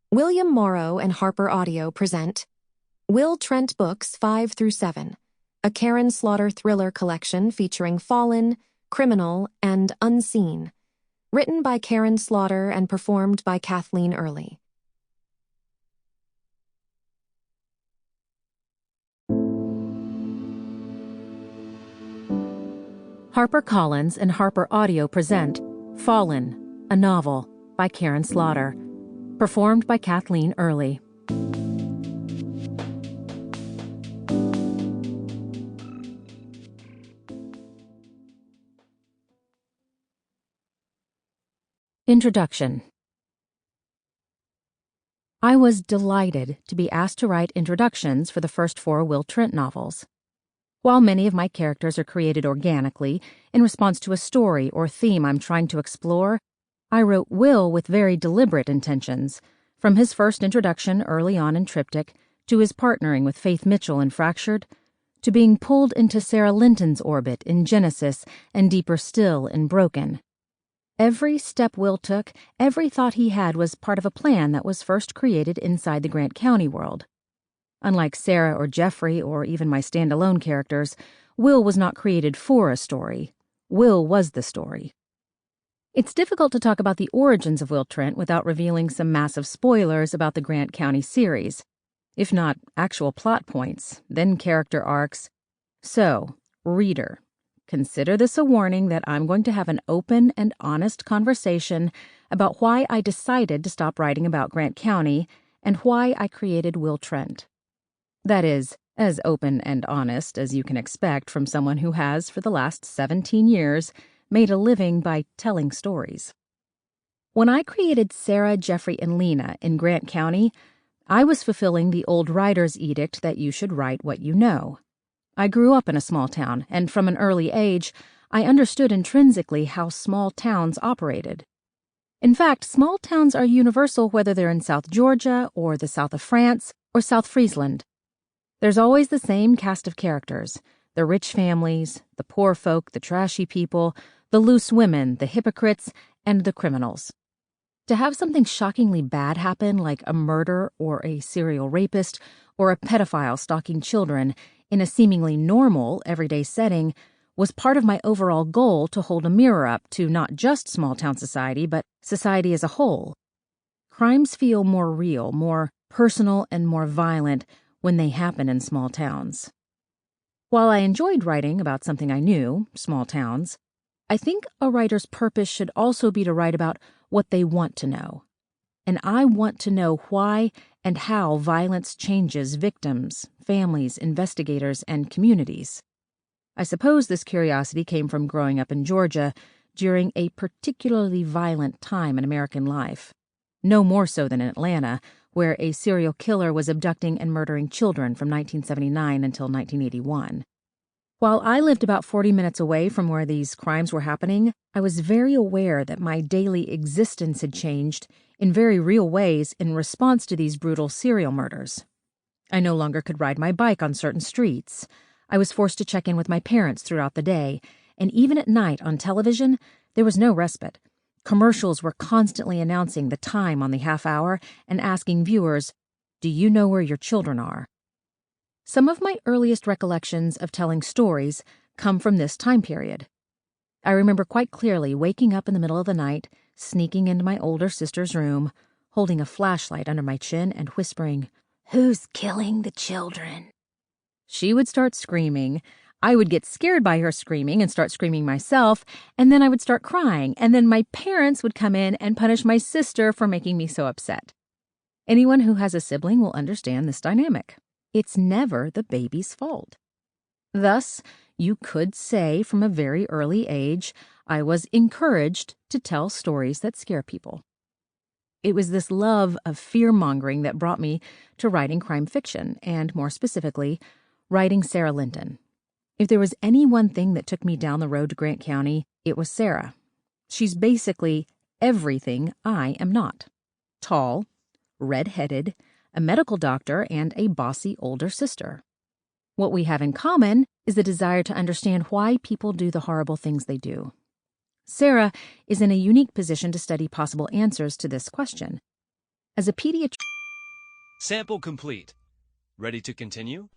William Morrow and HarperAudio present Will Trent Books 5 through 7, a Karin Slaughter thriller collection featuring Fallen, Criminal, and Unseen, written by Karin Slaughter and performed by Kathleen Early. HarperCollins and HarperAudio present Fallen, a novel by Karin Slaughter, performed by Kathleen Early. Introduction. I was delighted to be asked to write introductions for the first 4 Will Trent novels. While many of my characters are created organically in response to a story or theme I'm trying to explore, I wrote Will with very deliberate intentions, from his first introduction early on in Triptych, to his partnering with Faith Mitchell in Fractured, to being pulled into Sarah Linton's orbit in Genesis and deeper still in Broken. Every step Will took, every thought he had was part of a plan that was first created inside the Grant County world. Unlike Sarah or Jeffrey or even my standalone characters, Will was not created for a story. Will was the story. It's difficult to talk about the origins of Will Trent without revealing some massive spoilers about the Grant County series, if not actual plot points, then character arcs. So, reader, consider this a warning that I'm going to have an open and honest conversation about why I decided to stop writing about Grant County and why I created Will Trent. That is, as open and honest as you can expect from someone who has, for the last 17 years, made a living by telling stories. When I created Sarah, Jeffrey, and Lena in Grant County, I was fulfilling the old writer's edict that you should write what you know. I grew up in a small town, and from an early age, I understood intrinsically how small towns operated. In fact, small towns are universal whether they're in South Georgia or the south of France or South Friesland. There's always the same cast of characters, the rich families, the poor folk, the trashy people, the loose women, the hypocrites, and the criminals. To have something shockingly bad happen, like a murder or a serial rapist or a pedophile stalking children in a seemingly normal, everyday setting, was part of my overall goal to hold a mirror up to not just small-town society, but society as a whole. Crimes feel more real, more personal, and more violent when they happen in small towns. While I enjoyed writing about something I knew, small towns, I think a writer's purpose should also be to write about what they want to know. And I want to know why and how violence changes victims, families, investigators, and communities. I suppose this curiosity came from growing up in Georgia during a particularly violent time in American life. No more so than in Atlanta, where a serial killer was abducting and murdering children from 1979 until 1981. While I lived about 40 minutes away from where these crimes were happening, I was very aware that my daily existence had changed in very real ways in response to these brutal serial murders. I no longer could ride my bike on certain streets. I was forced to check in with my parents throughout the day, and even at night on television, there was no respite. Commercials were constantly announcing the time on the half hour and asking viewers, "Do you know where your children are?" Some of my earliest recollections of telling stories come from this time period. I remember quite clearly waking up in the middle of the night, sneaking into my older sister's room, holding a flashlight under my chin and whispering, "Who's killing the children?" She would start screaming. I would get scared by her screaming and start screaming myself, and then I would start crying, and then my parents would come in and punish my sister for making me so upset. Anyone who has a sibling will understand this dynamic. It's never the baby's fault. Thus, you could say from a very early age, I was encouraged to tell stories that scare people. It was this love of fear-mongering that brought me to writing crime fiction, and more specifically, writing Sarah Linton. If there was any one thing that took me down the road to Grant County, it was Sarah. She's basically everything I am not. Tall, red-headed, a medical doctor, and a bossy older sister. What we have in common is the desire to understand why people do the horrible things they do. Sarah is in a unique position to study possible answers to this question. As a pediatrician, Sample complete. Ready to continue?